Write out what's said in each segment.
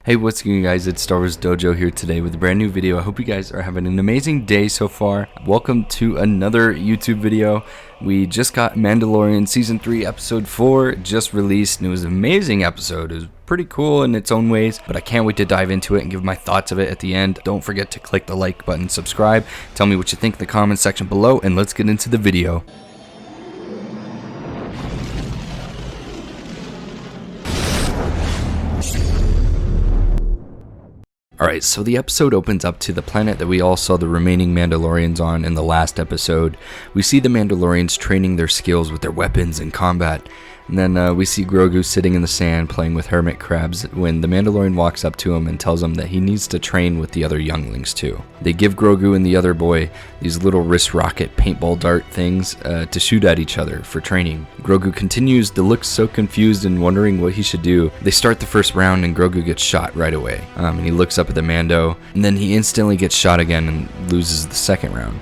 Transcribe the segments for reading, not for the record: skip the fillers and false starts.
Hey, what's going on, guys? It's Star Wars Dojo here today with a brand new video. I hope you guys are having an amazing day so far. Welcome to another YouTube video. We just got Mandalorian Season 3 Episode 4 just released, and it was an amazing episode. It was pretty cool in its own ways, but I can't wait to dive into it and give my thoughts of it at the end. Don't forget to click the like button, subscribe, tell me what you think in the comments section below, and let's get into the video. Alright, so the episode opens up to the planet that we all saw the remaining Mandalorians on in the last episode. We see the Mandalorians training their skills with their weapons and combat. And then we see Grogu sitting in the sand playing with hermit crabs when the Mandalorian walks up to him and tells him that he needs to train with the other younglings too. They give Grogu and the other boy these little wrist rocket paintball dart things to shoot at each other for training. Grogu continues to look so confused and wondering what he should do. They start the first round and Grogu gets shot right away. And he looks up at the Mando, and then he instantly gets shot again and loses the second round.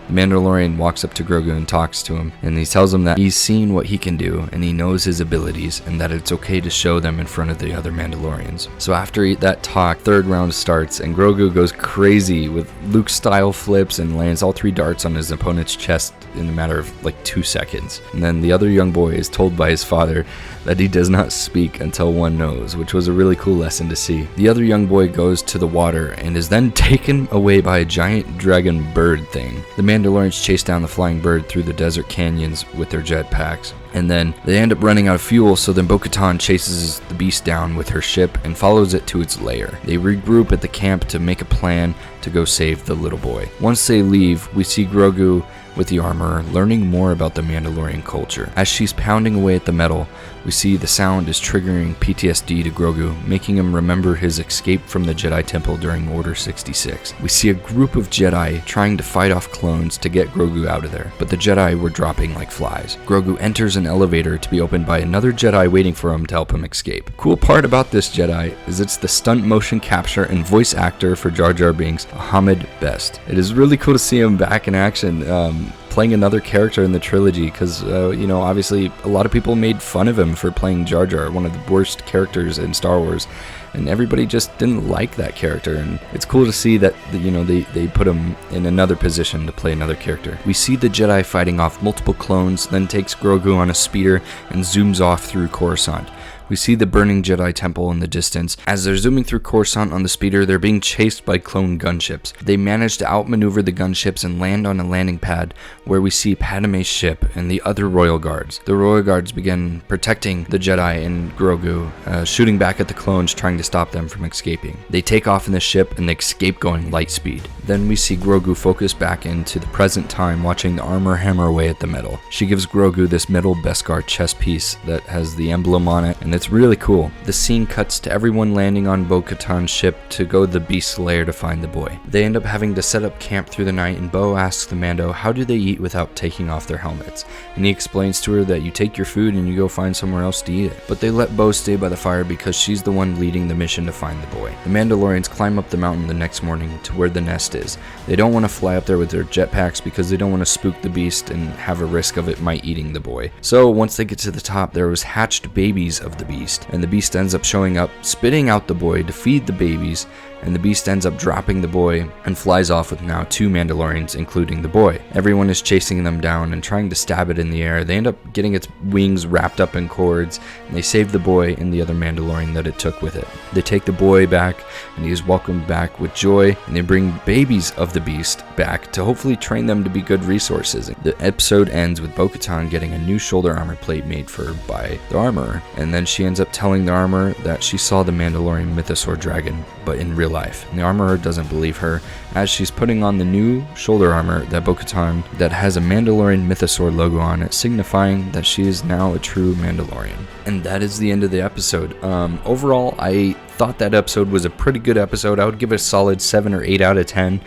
The Mandalorian walks up to Grogu and talks to him, and he tells him that he's seen what he can do and he knows his abilities and that it's okay to show them in front of the other Mandalorians. So after that talk, third round starts and Grogu goes crazy with Luke style flips and lands all 3 darts on his opponent's chest in a matter of like 2 seconds. And then the other young boy is told by his father that he does not speak until one knows, which was a really cool lesson to see. The other young boy goes to the water and is then taken away by a giant dragon bird thing. The Mandalorians chase down the flying bird through the desert canyons with their jetpacks. And then they end up running out of fuel, so then Bo-Katan chases the beast down with her ship and follows it to its lair. They regroup at the camp to make a plan to go save the little boy. Once they leave, we see Grogu with the armor, learning more about the Mandalorian culture. As she's pounding away at the metal, we see the sound is triggering PTSD to Grogu, making him remember his escape from the Jedi Temple during Order 66. We see a group of Jedi trying to fight off clones to get Grogu out of there, but the Jedi were dropping like flies. Grogu enters an elevator to be opened by another Jedi waiting for him to help him escape. Cool part about this Jedi is it's the stunt motion capture and voice actor for Jar Jar Binks, Ahmed Best. It is really cool to see him back in action, playing another character in the trilogy, because obviously a lot of people made fun of him for playing Jar Jar, one of the worst characters in Star Wars, and everybody just didn't like that character. And it's cool to see that they put him in another position to play another character. We see the Jedi fighting off multiple clones, then takes Grogu on a speeder and zooms off through Coruscant. We see the burning Jedi Temple in the distance. As they're zooming through Coruscant on the speeder, they're being chased by clone gunships. They manage to outmaneuver the gunships and land on a landing pad where we see Padme's ship and the other Royal Guards. The Royal Guards begin protecting the Jedi and Grogu, shooting back at the clones trying to stop them from escaping. They take off in the ship and they escape going light speed. Then we see Grogu focus back into the present time, watching the armor hammer away at the metal. She gives Grogu this metal Beskar chest piece that has the emblem on it, and it's really cool. The scene cuts to everyone landing on Bo-Katan's ship to go to the beast's lair to find the boy. They end up having to set up camp through the night, and Bo asks the Mando how do they eat without taking off their helmets, and he explains to her that you take your food and you go find somewhere else to eat it. But they let Bo stay by the fire because she's the one leading the mission to find the boy. The Mandalorians climb up the mountain the next morning to where the nest is. They don't want to fly up there with their jetpacks because they don't want to spook the beast and have a risk of it might eating the boy. So once they get to the top, there was hatched babies of the beast, and the beast ends up showing up, spitting out the boy to feed the babies, and the beast ends up dropping the boy and flies off with now 2 Mandalorians, including the boy. Everyone is chasing them down and trying to stab it in the air. They end up getting its wings wrapped up in cords, and they save the boy and the other Mandalorian that it took with it. They take the boy back, and he is welcomed back with joy, and they bring babies of the beast back to hopefully train them to be good resources. The episode ends with Bo-Katan getting a new shoulder armor plate made for her by the armorer, and then she ends up telling the armorer that she saw the Mandalorian mythosaur dragon, but in real life. And the armorer doesn't believe her as she's putting on the new shoulder armor that Bo-Katan that has a Mandalorian mythosaur logo on it, signifying that she is now a true Mandalorian. And that is the end of the episode. Overall, I thought that episode was a pretty good episode. I would give it a solid 7 or 8 out of 10.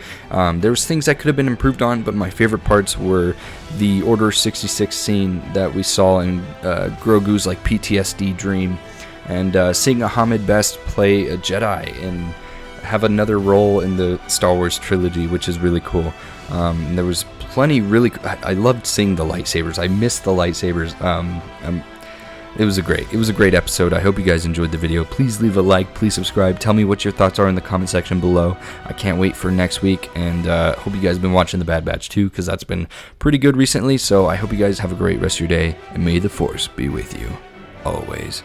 There was things that could have been improved on, but my favorite parts were the Order 66 scene that we saw in Grogu's like PTSD dream, and seeing Ahmed Best play a Jedi and have another role in the Star Wars trilogy, which is really cool. There was plenty I loved seeing the lightsabers. I missed the lightsabers. It was a great episode. I hope you guys enjoyed the video. Please leave a like, please subscribe. Tell me what your thoughts are in the comment section below. I can't wait for next week, and hope you guys have been watching The Bad Batch too, because that's been pretty good recently. So I hope you guys have a great rest of your day, and may the Force be with you always.